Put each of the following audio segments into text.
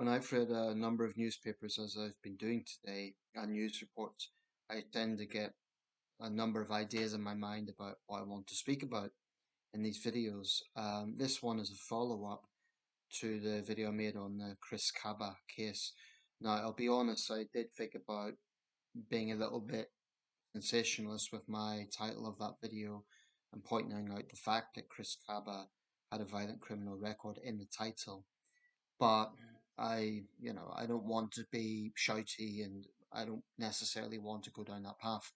When I've read a number of newspapers, as I've been doing today, and news reports, I tend to get a number of ideas in my mind about what I want to speak about in these videos. This one is a follow-up to the video I made on the Chris Kaba case. Now, I'll be honest, I did think about being a little bit sensationalist with my title of that video and pointing out the fact that Chris Kaba had a violent criminal record in the title. But I don't want to be shouty and I don't necessarily want to go down that path.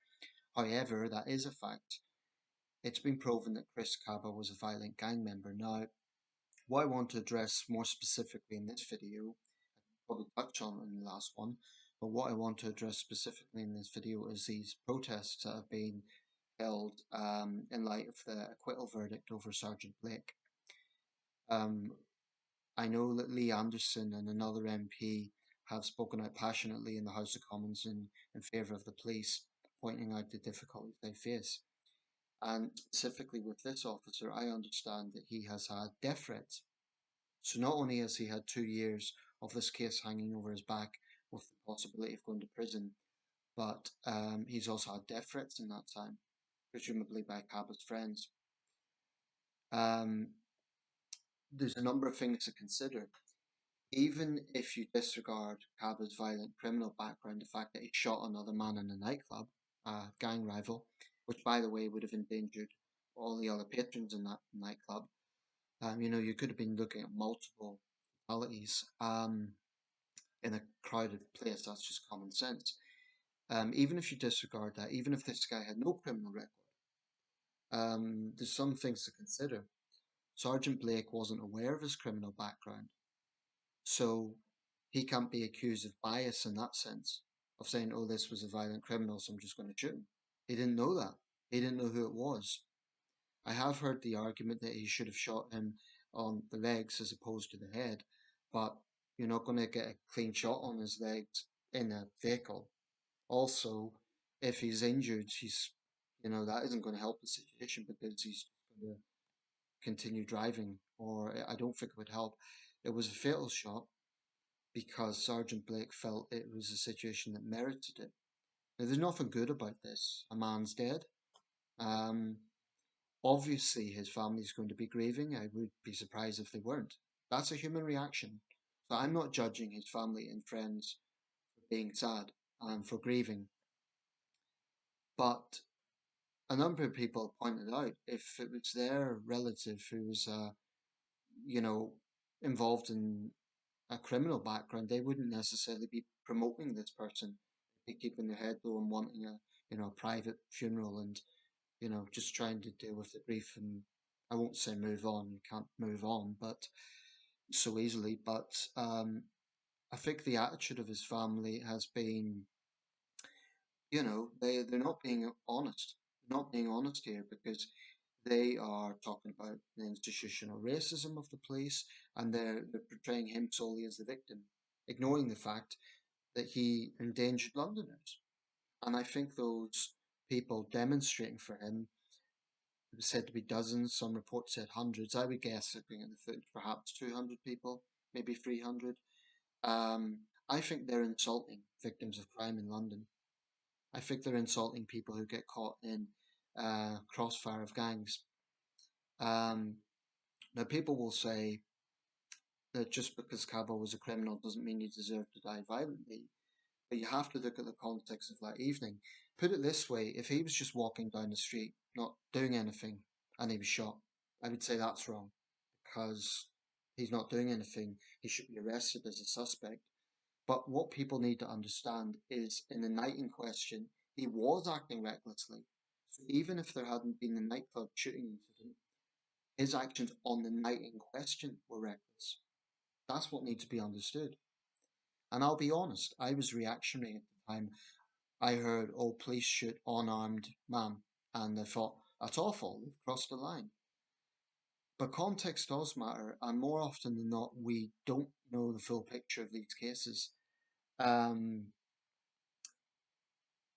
However, that is a fact. It's been proven that Chris Kaba was a violent gang member. Now, what I want to address more specifically in this video, I probably touched on it in the last one, but what I want to address specifically in this video is these protests that have been held in light of the acquittal verdict over Sergeant Blake. I know that Lee Anderson and another MP have spoken out passionately in the House of Commons in favour of the police, pointing out the difficulties they face. And specifically with this officer, I understand that he has had death threats. So not only has he had 2 years of this case hanging over his back with the possibility of going to prison, but he's also had death threats in that time, presumably by Kaba's friends. There's a number of things to consider. Even if you disregard Kaba's violent criminal background, the fact that he shot another man in a nightclub, a gang rival, which by the way would have endangered all the other patrons in that nightclub, you could have been looking at multiple fatalities in a crowded place. That's just common sense. Even if you disregard that, even if this guy had no criminal record, there's some things to consider. Sergeant Blake wasn't aware of his criminal background. So he can't be accused of bias in that sense, of saying, oh, this was a violent criminal, so I'm just going to shoot him. He didn't know that. He didn't know who it was. I have heard the argument that he should have shot him on the legs as opposed to the head, but you're not going to get a clean shot on his legs in a vehicle. Also, if he's injured, that isn't going to help the situation because he's going to continue driving, or I don't think it would help. It was a fatal shot because Sergeant Blake felt it was a situation that merited it. Now, there's nothing good about this. A man's dead. Um, Obviously, his family's going to be grieving. I would be surprised if they weren't. That's a human reaction. So I'm not judging his family and friends for being sad and for grieving. But a number of people pointed out if it was their relative who was, you know, involved in a criminal background, they wouldn't necessarily be promoting this person. They'd be keeping their head low and wanting a private funeral and, just trying to deal with the grief and I won't say move on, you can't move on, but so easily. But I think the attitude of his family has been, they're not being honest. They're not being honest here because they are talking about the institutional racism of the police and they're portraying him solely as the victim, ignoring the fact that he endangered Londoners. And I think those people demonstrating for him, it was said to be dozens, some reports said hundreds. I would guess, looking at the footage, perhaps 200 people, maybe 300. I think they're insulting victims of crime in London. I think they're insulting people who get caught in crossfire of gangs. Um, Now, people will say that just because Kaba was a criminal doesn't mean he deserved to die violently. But you have to look at the context of that evening. Put it this way, if he was just walking down the street, not doing anything, and he was shot, I would say that's wrong. Because he's not doing anything, he should be arrested as a suspect. But what people need to understand is in the night in question, he was acting recklessly. So even if there hadn't been a nightclub shooting incident, his actions on the night in question were reckless. That's what needs to be understood. And I'll be honest, I was reactionary at the time. I heard, oh, police shoot unarmed man. And I thought, that's awful, they've crossed the line. But context does matter, and more often than not, we don't know the full picture of these cases. Um,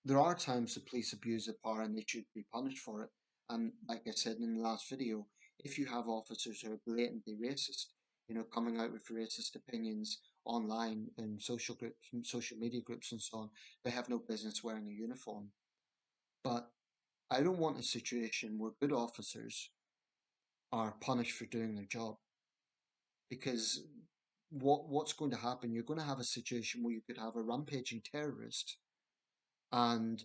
there are times the police abuse their power and they should be punished for it. And like I said in the last video, if you have officers who are blatantly racist, coming out with racist opinions online in social groups, social media groups, and so on. They have no business wearing a uniform. But I don't want a situation where good officers are punished for doing their job, because what's going to happen? You're going to have a situation where you could have a rampaging terrorist, and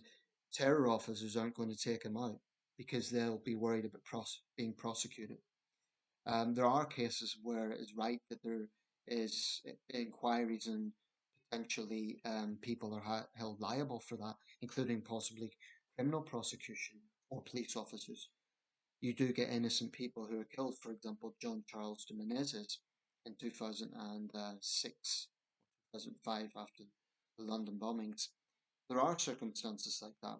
terror officers aren't going to take him out because they'll be worried about being prosecuted. There are cases where it's right that there is inquiries, and potentially people are held liable for that, including possibly criminal prosecution or police officers. You do get innocent people who are killed. For example, John Charles de Menezes in 2006, 2005, after the London bombings. There are circumstances like that.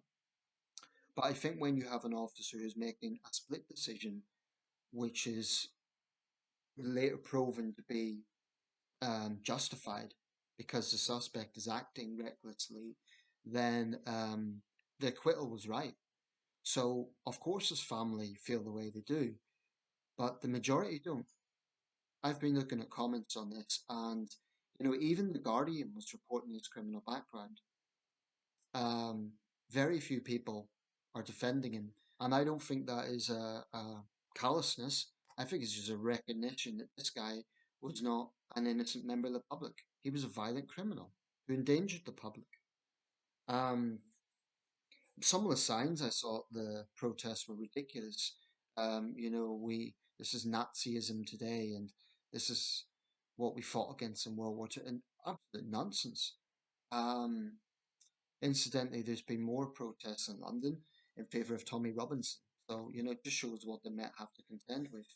But I think when you have an officer who's making a split decision, which is later proven to be justified because the suspect is acting recklessly, then the acquittal was right. So, of course, his family feel the way they do, but the majority don't. I've been looking at comments on this, and even the Guardian was reporting his criminal background. Um, Very few people are defending him, and I don't think that is a callousness. I think it's just a recognition that this guy was not an innocent member of the public. He was a violent criminal who endangered the public. Um, some of the signs I saw at the protests were ridiculous. We this is Nazism today, and this is what we fought against in World War II, and absolute nonsense. Um, Incidentally, there's been more protests in London in favour of Tommy Robinson. So, it just shows what the Met have to contend with.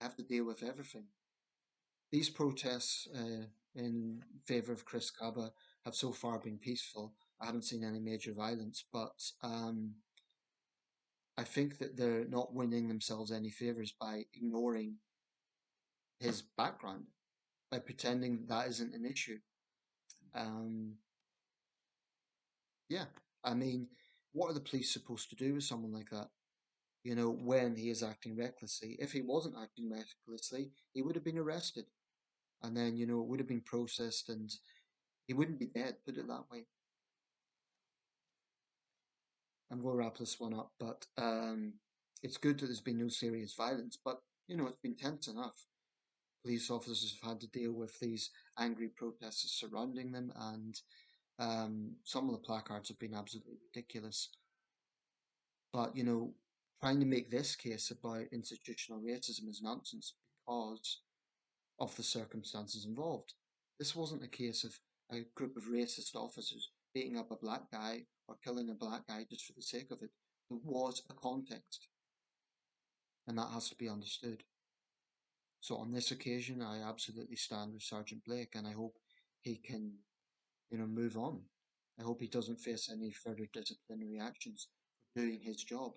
They have to deal with everything. These protests in favour of Chris Kaba have so far been peaceful. I haven't seen any major violence, but I think that they're not winning themselves any favours by ignoring his background, by pretending that isn't an issue. Um, yeah, I mean, what are the police supposed to do with someone like that? When he is acting recklessly. If he wasn't acting recklessly, he would have been arrested. And then, it would have been processed, and he wouldn't be dead, put it that way. I'm going to wrap this one up, but it's good that there's been no serious violence, but, it's been tense enough. Police officers have had to deal with these angry protesters surrounding them, and some of the placards have been absolutely ridiculous. But, trying to make this case about institutional racism is nonsense because of the circumstances involved. This wasn't a case of a group of racist officers beating up a black guy or killing a black guy just for the sake of it. There was a context, and that has to be understood. So on this occasion, I absolutely stand with Sergeant Blake, and I hope he can, move on. I hope he doesn't face any further disciplinary actions for doing his job.